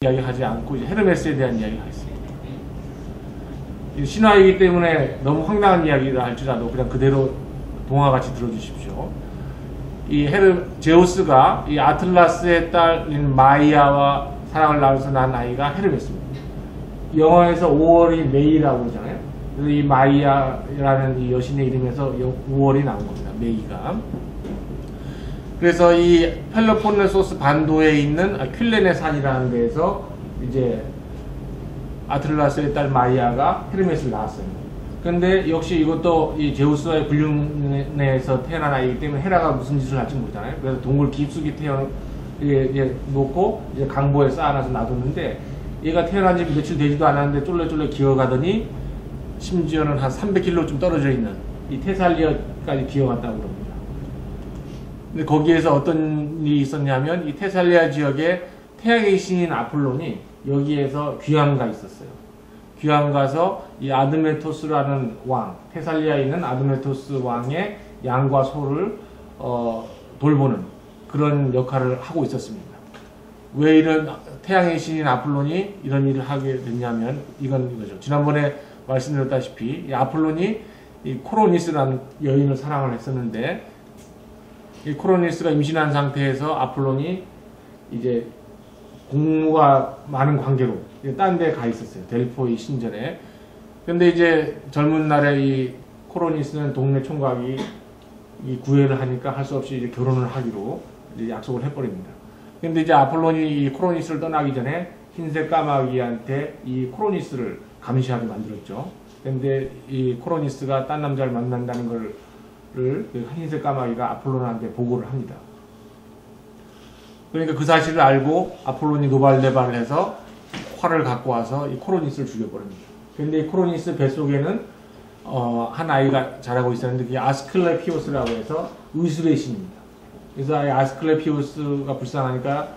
이야기하지 않고 이제 헤르메스에 대한 이야기가 있습니다. 신화이기 때문에 너무 황당한 이야기라 할지라도 그냥 그대로 동화같이 들어주십시오. 제우스가 이 아틀라스의 딸인 마이아와 사랑을 나눠서 낳은 아이가 헤르메스입니다. 영어에서 5월이 메이라고 그러잖아요. 그래서 이 마이아라는 이 여신의 이름에서 5월이 나온 겁니다. 메이가. 그래서 이 펠로폰네소스 반도에 있는 퀼레네 산이라는 데에서 이제 아틀라스의 딸 마이아가 헤르메스를 낳았어요. 근데 역시 이것도 이 제우스와의 불륜에서 태어난 아이이기 때문에 헤라가 무슨 짓을 할지 모르잖아요. 그래서 동굴 깊숙이 이제 놓고 이제 강보에 쌓아놔서 놔뒀는데 얘가 태어난 지 며칠 되지도 않았는데 쫄래쫄래 기어가더니 심지어는 한 300km쯤 떨어져 있는 이 테살리아까지 기어갔다고 그럽니다. 근데 거기에서 어떤 일이 있었냐면 이 테살리아 지역에 태양의 신인 아폴론이 여기에서 귀향가 있었어요. 귀향가서 이 아드메토스라는 왕, 테살리아에 있는 아드메토스 왕의 양과 소를 돌보는 그런 역할을 하고 있었습니다. 왜 이런 태양의 신인 아폴론이 이런 일을 하게 됐냐면 이거죠. 지난번에 말씀드렸다시피 이 아폴론이 이 코로니스라는 여인을 사랑을 했었는데 이 코로니스가 임신한 상태에서 아폴론이 이제 공무가 많은 관계로 딴 데 가 있었어요. 델포이 신전에. 근데 이제 젊은 날에 이 코로니스는 동네 총각이 이 구애를 하니까 할 수 없이 이제 결혼을 하기로 이제 약속을 해버립니다. 근데 이제 아폴론이 이 코로니스를 떠나기 전에 흰색 까마귀한테 이 코로니스를 감시하게 만들었죠. 근데 이 코로니스가 딴 남자를 만난다는 걸 흰색 까마귀가 아폴론한테 보고를 합니다. 그러니까 그 사실을 알고 아폴론이 노발대발을 해서 활을 갖고 와서 이 코로니스를 죽여버립니다. 근데 이 코로니스 뱃속에는 한 아이가 자라고 있었는데 그게 아스클레피오스라고 해서 의술의 신입니다. 그래서 아스클레피오스가 불쌍하니까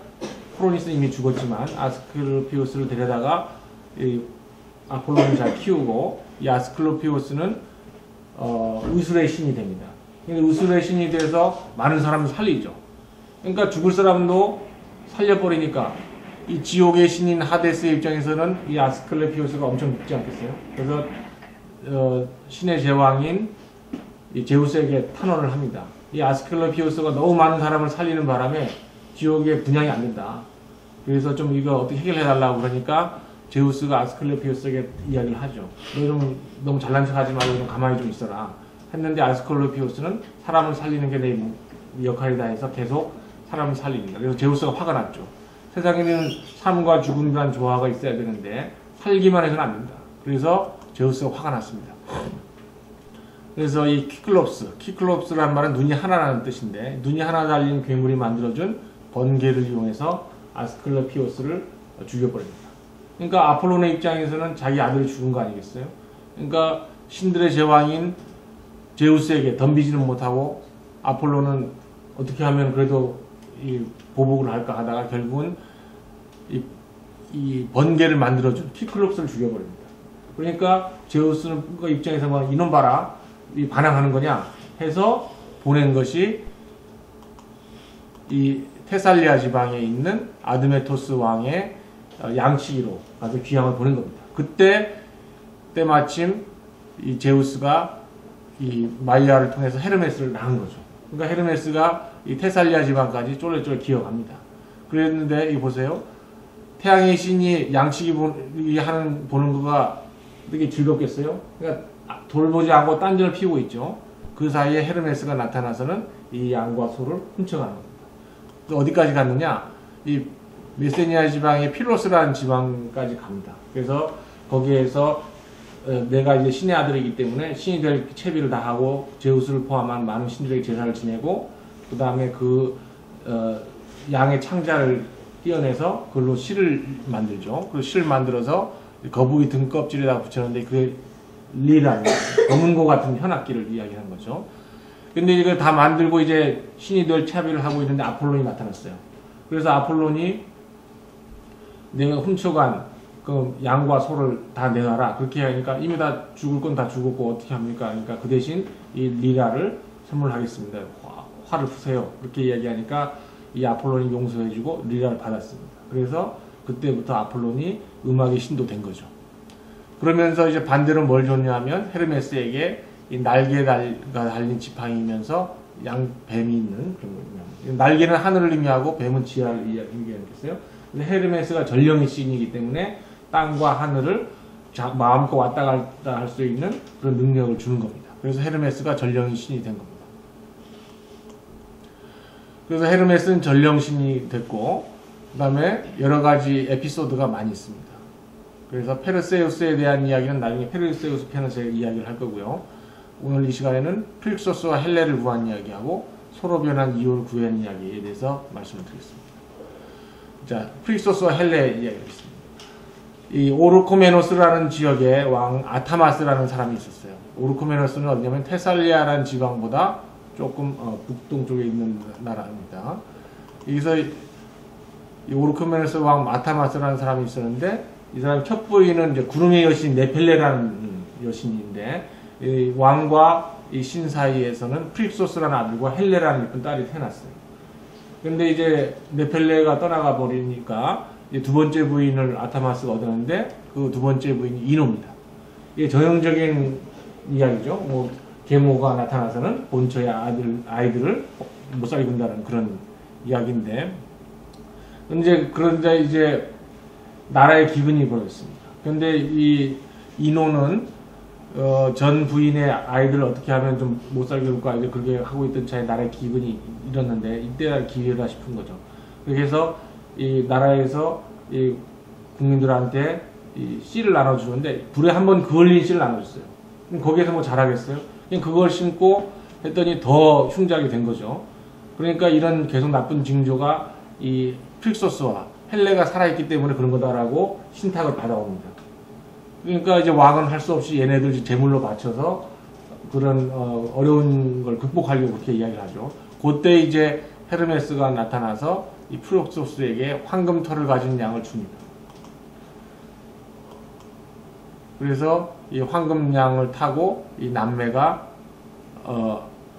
코로니스는 이미 죽었지만 아스클레피오스를 데려다가 이 아폴론을 잘 키우고 이 아스클레피오스는 의술의 신이 됩니다. 근데 의술의 신이 돼서 많은 사람을 살리죠. 그러니까 죽을 사람도 살려버리니까 이 지옥의 신인 하데스의 입장에서는 이 아스클레피오스가 엄청 죽지 않겠어요? 그래서 신의 제왕인 이 제우스에게 탄원을 합니다. 이 아스클레피오스가 너무 많은 사람을 살리는 바람에 지옥에 분양이 안 된다. 그래서 좀 이거 어떻게 해결해 달라고 그러니까 제우스가 아스클레피오스에게 이야기를 하죠. 너 좀 너무 잘난 척 하지 말고 좀 가만히 좀 있어라. 했는데 아스클레피오스는 사람을 살리는 게 내 역할이다 해서 계속 사람을 살립니다. 그래서 제우스가 화가 났죠. 세상에는 삶과 죽음이란 조화가 있어야 되는데 살기만 해서는 안 된다. 그래서 제우스가 화가 났습니다. 그래서 이 키클롭스라는 말은 눈이 하나라는 뜻인데 눈이 하나 달린 괴물이 만들어준 번개를 이용해서 아스클레피오스를 죽여버립니다. 그러니까 아폴론의 입장에서는 자기 아들이 죽은 거 아니겠어요? 그러니까 신들의 제왕인 제우스에게 덤비지는 못하고 아폴론은 어떻게 하면 그래도 이 보복을 할까 하다가 결국은 이 번개를 만들어준 키클롭스를 죽여버립니다. 그러니까 제우스는 입장에서 뭐 이놈 봐라 이 반항하는 거냐 해서 보낸 것이 이 테살리아 지방에 있는 아드메토스 왕의 양치기로 가서 귀향을 보낸 겁니다. 그때 때마침 이 제우스가 이 마이아를 통해서 헤르메스를 낳은 거죠. 그러니까 헤르메스가 이 테살리아 지방까지 쫄래쫄래 기어갑니다. 그랬는데 이 보세요. 태양의 신이 양치기 보는 거가 되게 즐겁겠어요? 그러니까 돌보지 않고 딴전을 피우고 있죠. 그 사이에 헤르메스가 나타나서는 이 양과 소를 훔쳐가는 겁니다. 또 어디까지 갔느냐? 이 메세니아 지방의 필로스라는 지방까지 갑니다. 그래서 거기에서 내가 이제 신의 아들이기 때문에 신이 될 채비를 다 하고 제우스를 포함한 많은 신들에게 제사를 지내고 그 다음에 양의 창자를 띄어내서 그걸로 실을 만들죠. 그 실을 만들어서 거북이 등껍질에다가 붙였는데 그게 리라는 검은고 같은 현악기를 이야기하는 거죠. 근데 이걸 다 만들고 이제 신이 될 채비를 하고 있는데 아폴론이 나타났어요. 그래서 아폴론이 내가 훔쳐간 그 양과 소를 다 내놔라. 그렇게 하니까 이미 다 죽을 건 다 죽었고 어떻게 합니까? 그러니까 그 대신 이 리라를 선물하겠습니다. 화를 푸세요. 그렇게 이야기하니까 이 아폴론이 용서해주고 리라를 받았습니다. 그래서 그때부터 아폴론이 음악의 신도 된 거죠. 그러면서 이제 반대로 뭘 줬냐면 헤르메스에게 이 날개가 달린 지팡이면서 양뱀이 있는 그런 거예요. 날개는 하늘을 의미하고 뱀은 지하를 의미하겠어요. 근데 헤르메스가 전령의 신이기 때문에 땅과 하늘을 마음껏 왔다 갔다 할 수 있는 그런 능력을 주는 겁니다. 그래서 헤르메스가 전령의 신이 된 겁니다. 그래서 헤르메스는 전령신이 됐고, 그 다음에 여러 가지 에피소드가 많이 있습니다. 그래서 페르세우스에 대한 이야기는 나중에 페르세우스 편에서 이야기를 할 거고요. 오늘 이 시간에는 프릭소스와 헬레를 구한 이야기하고 서로 변한 이유를 구한 이야기에 대해서 말씀을 드리겠습니다. 자, 프릭소스와 헬레 이야기겠습니다. 이 오르코메노스라는 지역에 왕 아타마스라는 사람이 있었어요. 오르코메노스는 어디냐면 테살리아라는 지방보다 조금 북동쪽에 있는 나라입니다. 여기서 이 오르코메노스 왕 아타마스라는 사람이 있었는데 이 사람 첫 부인은 이제 구름의 여신 네펠레라는 여신인데 이 왕과 이 신 사이에서는 프릭소스라는 아들과 헬레라는 예쁜 딸이 태어났어요. 근데 이제 네펠레가 떠나가 버리니까 이제 두 번째 부인을 아타마스가 얻었는데 그 두 번째 부인이 이노입니다. 이게 전형적인 이야기죠. 뭐 계모가 나타나서는 본처의 아이들을 못살게 군다는 그런 이야기인데, 그런데 이제 나라의 기근이 벌어졌습니다. 그런데 이 이노는 전 부인의 아이들을 어떻게 하면 좀 못살게 굴까 이제 그렇게 하고 있던 차에 나라의 기근이 일었는데 이때가 기회다 싶은 거죠. 그래서 이 나라에서 이 국민들한테 이 씨를 나눠주는데 불에 한번 그을린 씨를 나눠줬어요. 그럼 거기에서 뭐 잘하겠어요? 그냥 그걸 심고 했더니 더 흉작이 된 거죠. 그러니까 이런 계속 나쁜 징조가 이 프릭소스와 헬레가 살아있기 때문에 그런 거다라고 신탁을 받아옵니다. 그러니까 이제 왕은 할 수 없이 얘네들 제물로 바쳐서 그런 어려운 걸 극복하려고 그렇게 이야기를 하죠. 그때 이제 헤르메스가 나타나서 이 프릭소스에게 황금털을 가진 양을 줍니다. 그래서 이 황금양을 타고 이 남매가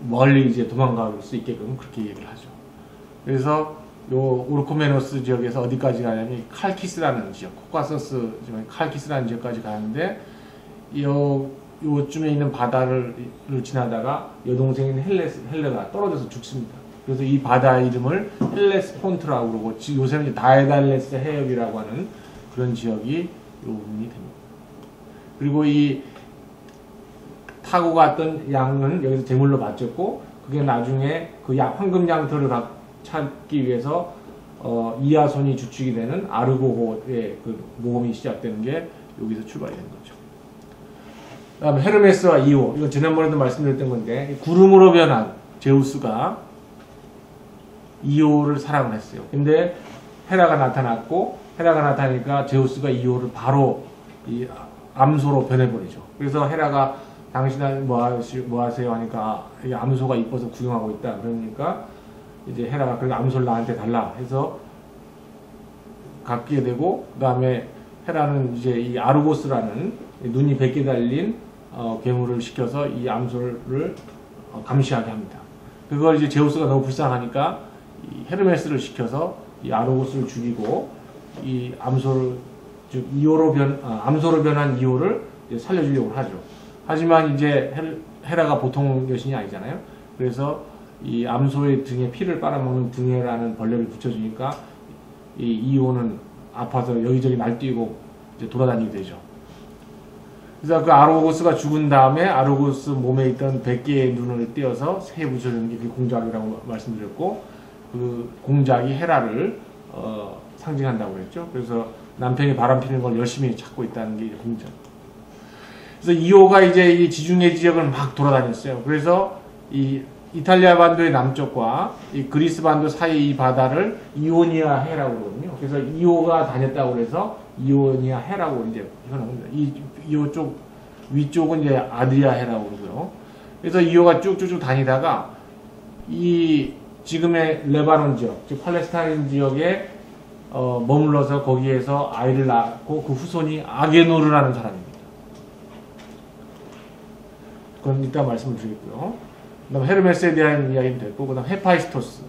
멀리 이제 도망갈 수 있게끔 그렇게 얘기를 하죠. 그래서 요 오르코메노스 지역에서 어디까지 가냐면 칼키스라는 지역, 코카서스 지역 칼키스라는 지역까지 가는데 요쯤에 있는 바다를 지나다가 여동생인 헬레가 떨어져서 죽습니다. 그래서 이 바다 이름을 헬레스폰트라고 그러고 요새는 이제 다에달레스 해협이라고 하는 그런 지역이 요분이 됩니다. 그리고 이 타고 갔던 양은 여기서 제물로 바쳤고 그게 나중에 그 황금양털을 찾기 위해서 이하손이 주축이 되는 아르고호의 그 모험이 시작되는 게 여기서 출발이 된 거죠. 그다음에 헤르메스와 이오, 이건 지난번에도 말씀드렸던 건데 구름으로 변한 제우스가 이오를 사랑을 했어요. 근데 헤라가 나타났고 헤라가 나타나니까 제우스가 이오를 바로 이 암소로 변해버리죠. 그래서 헤라가 당신은 뭐 하세요 하니까 암소가 이뻐서 구경하고 있다. 그러니까 이제 헤라가 그래서 암소를 나한테 달라 해서 갖게 되고, 그 다음에 헤라는 이제 이 아르고스라는 눈이 100개 달린 괴물을 시켜서 이 암소를 감시하게 합니다. 그걸 이제 제우스가 너무 불쌍하니까 이 헤르메스를 시켜서 이 아르고스를 죽이고 이 암소를 즉 암소로 변한 이오를 이제 살려주려고 하죠. 하지만 이제 헤라가 보통 여신이 아니잖아요. 그래서 이 암소의 등에 피를 빨아먹는 등해라는 벌레를 붙여주니까 이 이오는 아파서 여기저기 날뛰고 이제 돌아다니게 되죠. 그래서 그 아르고스가 죽은 다음에 아르고스 몸에 있던 100개의 눈을 떼어서 새에 붙여주는 게 그 공작이라고 말씀드렸고, 그 공작이 헤라를 상징한다고 그랬죠. 그래서 남편이 바람 피는 걸 열심히 찾고 있다는 게 공작. 그래서 이오가 이제 이 지중해 지역을 막 돌아다녔어요. 그래서 이 이탈리아 반도의 남쪽과 이 그리스 반도 사이 이 바다를 이오니아 해라고 그러거든요. 그래서 이오가 다녔다고 그래서 이오니아 해라고 이제 표현합니다. 이쪽 위쪽은 이제 아드리아 해라고 그러고요. 그래서 이오가 쭉쭉쭉 다니다가 이 지금의 레바논 지역, 즉 팔레스타인 지역에 머물러서 거기에서 아이를 낳고 그 후손이 아게노르라는 사람입니다. 그건 이따 말씀을 드리겠고요. 그 다음 헤르메스에 대한 이야기는 됐고, 그 다음 헤파이스토스.